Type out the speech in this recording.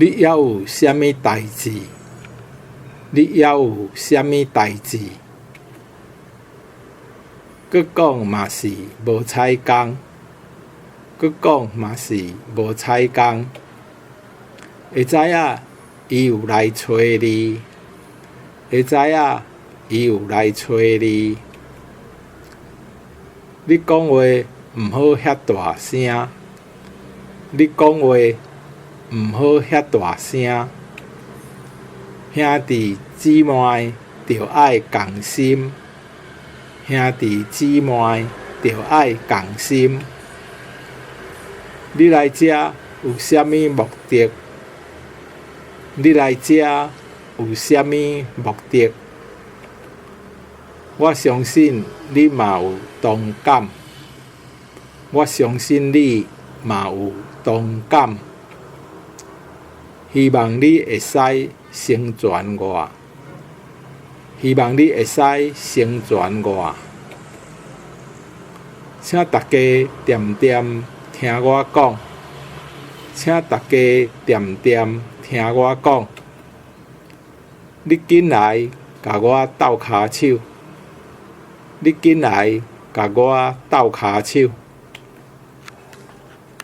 你还有啥物代志？你还有啥物代志？佮讲嘛是无采工，佮讲嘛是无采工。会知影伊有来找你，会知影伊有来找你。你讲话毋好遐大声，你讲话毋好遐大声。兄弟姊妹着爱共心，兄弟姊妹着爱共心。你来遮有啥物目的？你来遮有啥物目的？我相信你嘛有同感，我相信你嘛有同感。希望你会使成全我，希望你会使成全我。请大家点点听我讲，请大家点点听我讲。你紧来甲我斗骹手，你紧来甲我斗骹手。